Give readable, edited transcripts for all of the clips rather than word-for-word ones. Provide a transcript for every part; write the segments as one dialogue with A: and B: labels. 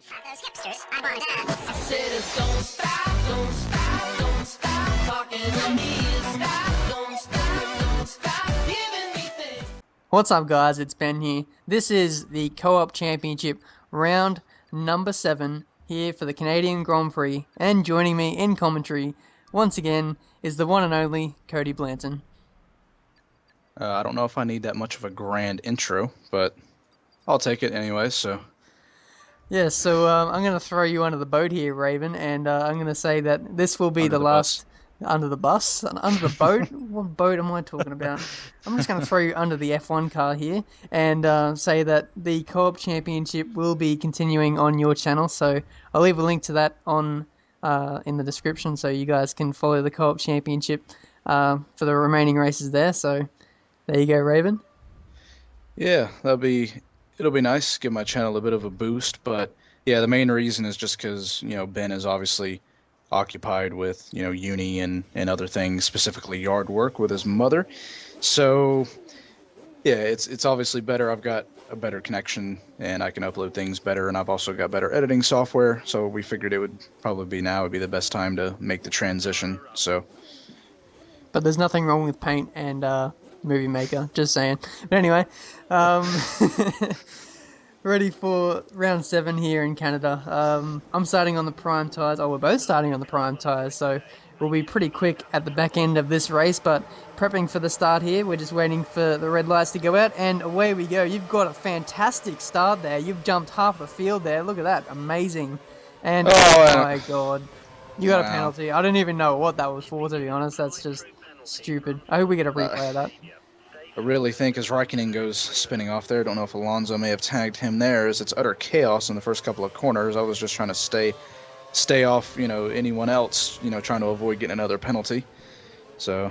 A: Those hipsters, I want dance.
B: I said it, don't stop, don't stop, don't stop talking to me. Stop, don't stop giving me things.
C: What's up, guys? It's Ben here. This is the Co-op Championship round number 7 here for the Canadian Grand Prix, and joining me in commentary once again is the one and only Cody Blanton.
D: I don't know if I need that much of a grand intro, but I'll take it anyway, so...
C: Yeah, so I'm going to throw you under the boat here, Raven, and I'm going to say that this will be
D: Under
C: the
D: the
C: last... Under the bus? Under the boat? What boat am I talking about? I'm just going to throw you under the F1 car here and say that the Co-op Championship will be continuing on your channel, so I'll leave a link to that on in the description so you guys can follow the Co-op Championship for the remaining races there, so there you go, Raven.
D: Yeah, it'll be nice, give my channel a bit of a boost, but yeah, the main reason is just because, Ben is obviously occupied with, uni and other things, specifically yard work with his mother. So, yeah, it's obviously better. I've got a better connection and I can upload things better, and I've also got better editing software, so we figured it would probably be now would be the best time to make the transition, so...
C: But there's nothing wrong with Paint and Movie Maker, just saying. But anyway, ready for round 7 here in Canada. I'm starting on the prime tyres. Oh, we're both starting on the prime tyres, so we'll be pretty quick at the back end of this race, but prepping for the start here. We're just waiting for the red lights to go out, and away we go. You've got a fantastic start there. You've jumped half the field there. Look at that. Amazing. And oh my God. You got a penalty. I don't even know what that was for, to be honest. That's just stupid. I hope we get a replay of that.
D: I really think as Raikkonen goes spinning off there, I don't know if Alonso may have tagged him there, as it's utter chaos in the first couple of corners. I was just trying to stay off, anyone else, trying to avoid getting another penalty. So...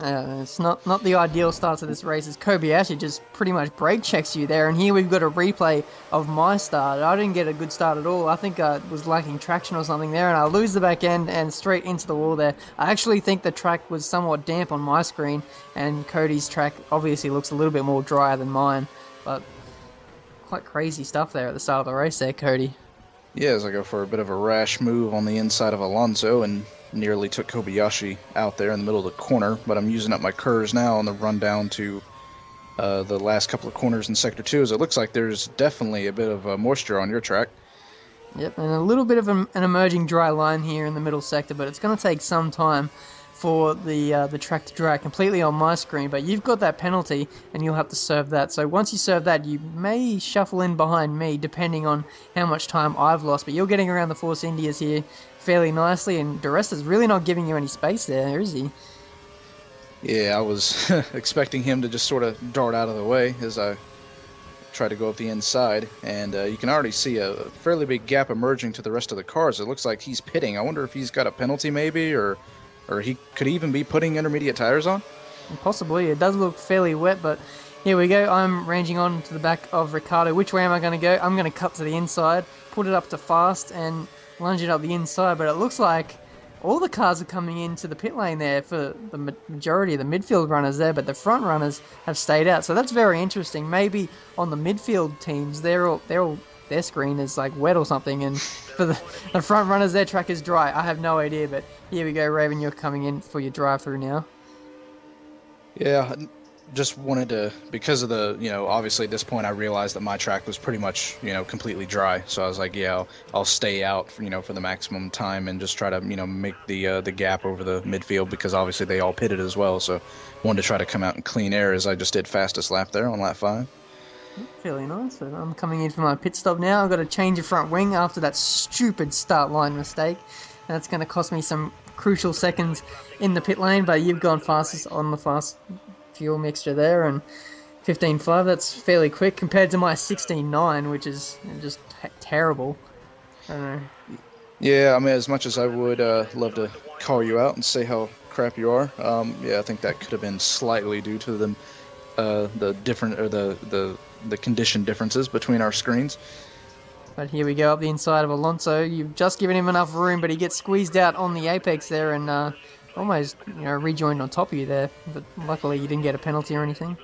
C: it's not the ideal start to this race, as Kobayashi just pretty much brake checks you there, and here we've got a replay of my start. I didn't get a good start at all. I think I was lacking traction or something there, and I lose the back end and straight into the wall there. I actually think the track was somewhat damp on my screen, and Cody's track obviously looks a little bit more drier than mine, but quite crazy stuff there at the start of the race there, Cody.
D: Yeah, as I go for a bit of a rash move on the inside of Alonso and nearly took Kobayashi out there in the middle of the corner, but I'm using up my curves now on the run down to the last couple of corners in Sector 2, as it looks like there's definitely a bit of moisture on your track.
C: Yep, and a little bit of an emerging dry line here in the middle sector, but it's going to take some time for the track to dry completely on my screen, but you've got that penalty and you'll have to serve that. So once you serve that, you may shuffle in behind me depending on how much time I've lost, but you're getting around the Force Indias here fairly nicely, and DeResta's really not giving you any space there, is he?
D: Yeah, I was expecting him to just sort of dart out of the way as I try to go up the inside, and you can already see a fairly big gap emerging to the rest of the cars. It looks like he's pitting. I wonder if he's got a penalty maybe, or he could even be putting intermediate tires on?
C: Possibly. It does look fairly wet, but here we go. I'm ranging on to the back of Ricardo. Which way am I going to go? I'm going to cut to the inside, put it up to fast, and lunge it up the inside, but it looks like all the cars are coming into the pit lane there for the majority of the midfield runners there, but the front runners have stayed out. So that's very interesting. Maybe on the midfield teams, their screen is like wet or something, and for the front runners, their track is dry. I have no idea, but here we go, Raven. You're coming in for your drive-through now.
D: Yeah, just wanted to, because of the, obviously at this point I realized that my track was pretty much, completely dry. So I was like, yeah, I'll stay out, for the maximum time and just try to, make the gap over the midfield, because obviously they all pitted as well. So wanted to try to come out in clean air, as I just did fastest lap there on lap 5.
C: Fairly nice. So I'm coming in for my pit stop now. I've got to change the front wing after that stupid start line mistake. And that's going to cost me some crucial seconds in the pit lane, but you've gone fastest on the fast fuel mixture there, and 15.5, that's fairly quick compared to my 16.9, which is just terrible. I don't know.
D: Yeah, I mean, as much as I would love to call you out and say how crap you are, yeah, I think that could have been slightly due to the different, or the condition differences between our screens.
C: But here we go up the inside of Alonso. You've just given him enough room, but he gets squeezed out on the apex there and almost rejoined on top of you there. But luckily you didn't get a penalty or anything.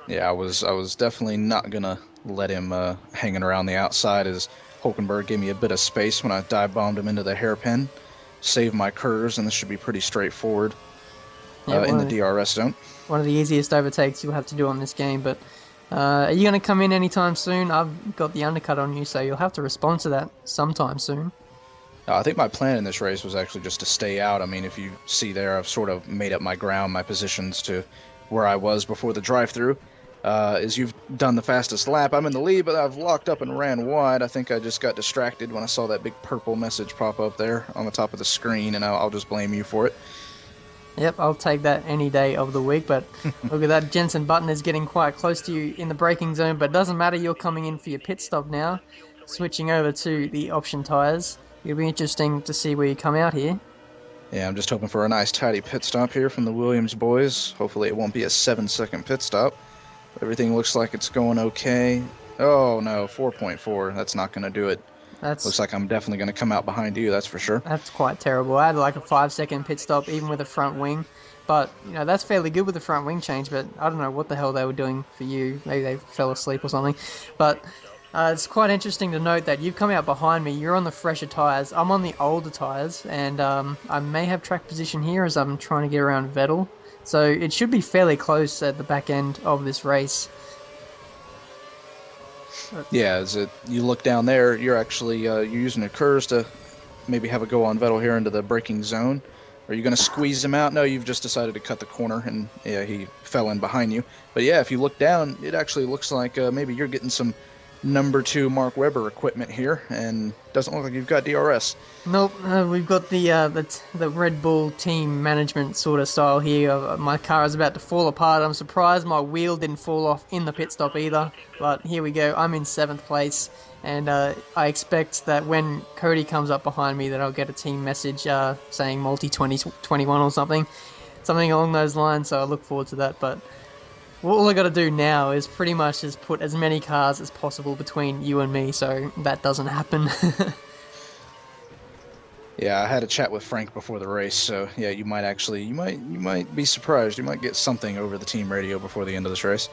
D: Yeah, I was definitely not gonna let him hanging around the outside, as Hulkenberg gave me a bit of space when I dive bombed him into the hairpin. Save my curves, and this should be pretty straightforward in the DRS zone.
C: One of the easiest overtakes you'll have to do on this game, but are you going to come in anytime soon? I've got the undercut on you, so you'll have to respond to that sometime soon.
D: I think my plan in this race was actually just to stay out. I mean, if you see there, I've sort of made up my ground, my positions to where I was before the drive-through. As you've done the fastest lap, I'm in the lead, but I've locked up and ran wide. I think I just got distracted when I saw that big purple message pop up there on the top of the screen, and I'll just blame you for it.
C: Yep, I'll take that any day of the week, but look at that, Jensen Button is getting quite close to you in the braking zone, but it doesn't matter, you're coming in for your pit stop now, switching over to the option tyres. It'll be interesting to see where you come out here.
D: Yeah, I'm just hoping for a nice tidy pit stop here from the Williams boys. Hopefully it won't be a 7-second pit stop. Everything looks like it's going okay. Oh no, 4.4, that's not going to do it. Looks like I'm definitely going to come out behind you, that's for sure.
C: That's quite terrible. I had like a 5-second pit stop even with a front wing. But, you know, that's fairly good with the front wing change, but I don't know what the hell they were doing for you. Maybe they fell asleep or something. But it's quite interesting to note that you've come out behind me. You're on the fresher tyres. I'm on the older tyres, and I may have track position here as I'm trying to get around Vettel. So it should be fairly close at the back end of this race.
D: Yeah, you look down there, you're actually you're using your curves to maybe have a go on Vettel here into the braking zone. Are you going to squeeze him out? No, you've just decided to cut the corner, and yeah, he fell in behind you. But yeah, if you look down, it actually looks like maybe you're getting some number 2 Mark Webber equipment here, and doesn't look like you've got DRS.
C: Nope, we've got the Red Bull team management sort of style here. My car is about to fall apart. I'm surprised my wheel didn't fall off in the pit stop either, but here we go. I'm in 7th place, and I expect that when Cody comes up behind me that I'll get a team message saying multi-2021 or something along those lines, so I look forward to that. But all I got to do now is pretty much just put as many cars as possible between you and me, so that doesn't happen.
D: Yeah, I had a chat with Frank before the race, so yeah, you might be surprised. You might get something over the team radio before the end of this race.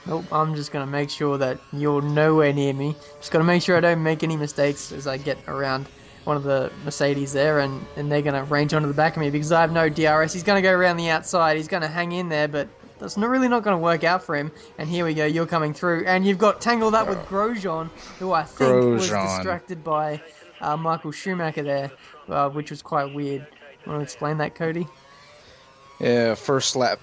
C: Nope, I'm just going to make sure that you're nowhere near me. Just got to make sure I don't make any mistakes as I get around one of the Mercedes there, and they're going to range onto the back of me because I have no DRS. He's going to go around the outside. He's going to hang in there, but that's really not going to work out for him. And here we go, you're coming through, and you've got tangled up with Grosjean, who I think was distracted by Michael Schumacher there, which was quite weird. Want to explain that, Cody?
D: Yeah, first lap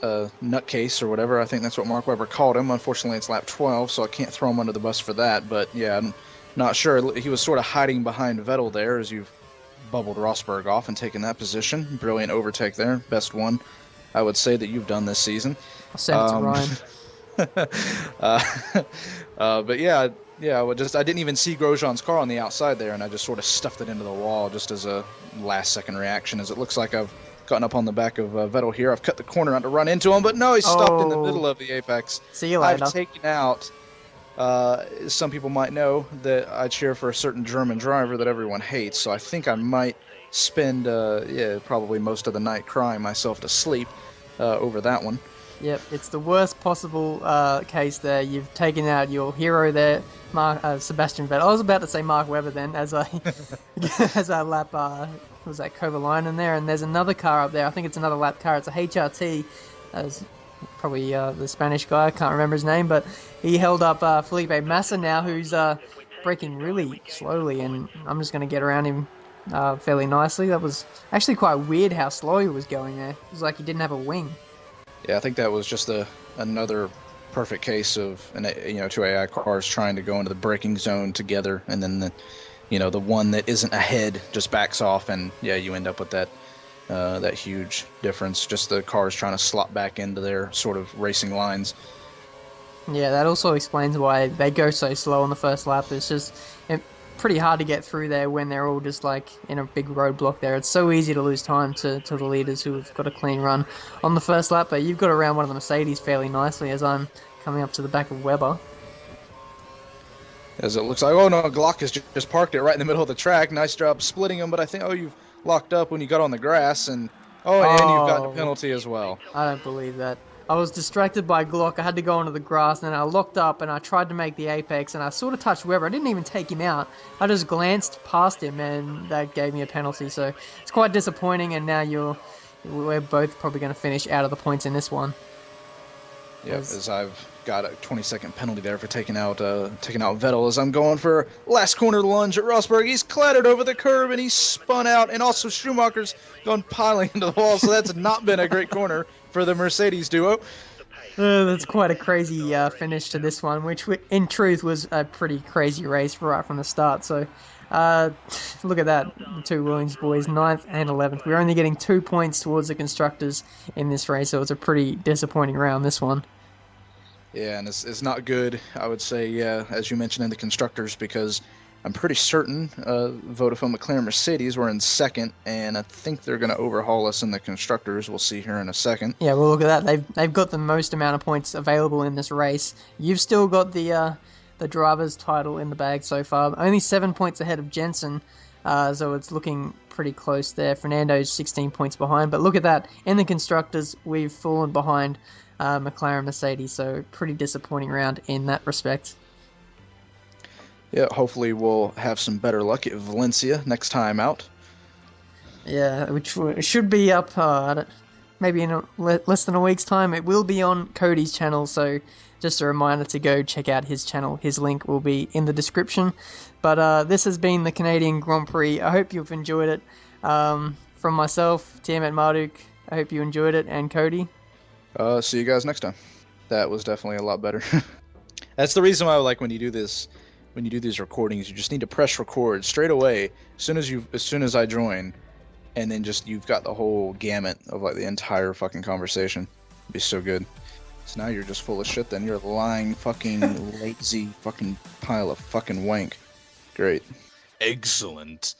D: nutcase or whatever. I think that's what Mark Webber called him. Unfortunately, it's lap 12, so I can't throw him under the bus for that. But yeah, I'm not sure. He was sort of hiding behind Vettel there as you've bubbled Rosberg off and taken that position. Brilliant overtake there. Best one, I would say, that you've done this season.
C: I'll send it to Ryan.
D: But yeah, I didn't even see Grosjean's car on the outside there, and I just sort of stuffed it into the wall just as a last-second reaction, as it looks like I've gotten up on the back of Vettel here. I've cut the corner out to run into him, but no, he stopped in the middle of the apex.
C: See you later.
D: I've taken out, some people might know that I cheer for a certain German driver that everyone hates, so I think I might spend probably most of the night crying myself to sleep over that one.
C: Yep, it's the worst possible case there. You've taken out your hero there, Sebastian Vettel. I was about to say Mark Webber then, as I lap was that Kovalainen there, and there's another car up there. I think it's another lap car. It's a HRT. As probably the Spanish guy. I can't remember his name, but he held up Felipe Massa now, who's braking really slowly, and I'm just going to get around him fairly nicely. That was actually quite weird how slow he was going there. It was like he didn't have a wing.
D: Yeah, I think that was just another perfect case of two AI cars trying to go into the braking zone together, and then the one that isn't ahead just backs off, and yeah, you end up with that huge difference. Just the cars trying to slot back into their sort of racing lines.
C: Yeah, that also explains why they go so slow on the first lap. It's just pretty hard to get through there when they're all just like in a big roadblock there. It's so easy to lose time to the leaders who have got a clean run on the first lap, but you've got around one of the Mercedes fairly nicely as I'm coming up to the back of Webber.
D: As it looks like, oh no, Glock has just parked it right in the middle of the track. Nice job splitting them, but I think, you've locked up when you got on the grass, and you've gotten a penalty as well.
C: I don't believe that. I was distracted by Glock. I had to go onto the grass, and then I locked up and I tried to make the apex, and I sort of touched Weber. I didn't even take him out. I just glanced past him, and that gave me a penalty. So it's quite disappointing. And now we're both probably going to finish out of the points in this one.
D: Yeah, as I've got a 20-second penalty there for taking out Vettel as I'm going for last corner lunge at Rosberg. He's clattered over the curb and he's spun out, and also Schumacher's gone piling into the wall. So that's not been a great corner for the Mercedes duo.
C: That's quite a crazy finish to this one, which in truth was a pretty crazy race right from the start. So look at that, the two Williams boys, 9th and 11th. We're only getting 2 points towards the constructors in this race, so it's a pretty disappointing round, this one.
D: Yeah, and it's not good, I would say, as you mentioned in the constructors, because I'm pretty certain Vodafone McLaren Mercedes were in second, and I think they're going to overhaul us in the constructors. We'll see here in a second.
C: Yeah, well, look at that. They've got the most amount of points available in this race. You've still got the driver's title in the bag so far. Only 7 points ahead of Jensen, so it's looking pretty close there. Fernando's 16 points behind, but look at that. In the constructors, we've fallen behind McLaren Mercedes, so pretty disappointing round in that respect.
D: Yeah, hopefully we'll have some better luck at Valencia next time out.
C: Yeah, which should be up maybe in less than a week's time. It will be on Cody's channel, so just a reminder to go check out his channel. His link will be in the description. But this has been the Canadian Grand Prix. I hope you've enjoyed it. From myself, Tiametmarduk, I hope you enjoyed it, and Cody.
D: See you guys next time. That was definitely a lot better. That's the reason why I like when you do this. When you do these recordings, you just need to press record straight away as soon as I join, and then just you've got the whole gamut of like the entire fucking conversation. It'd be so good. So now you're just full of shit. Then you're a lying fucking lazy fucking pile of fucking wank. Great.
E: Excellent.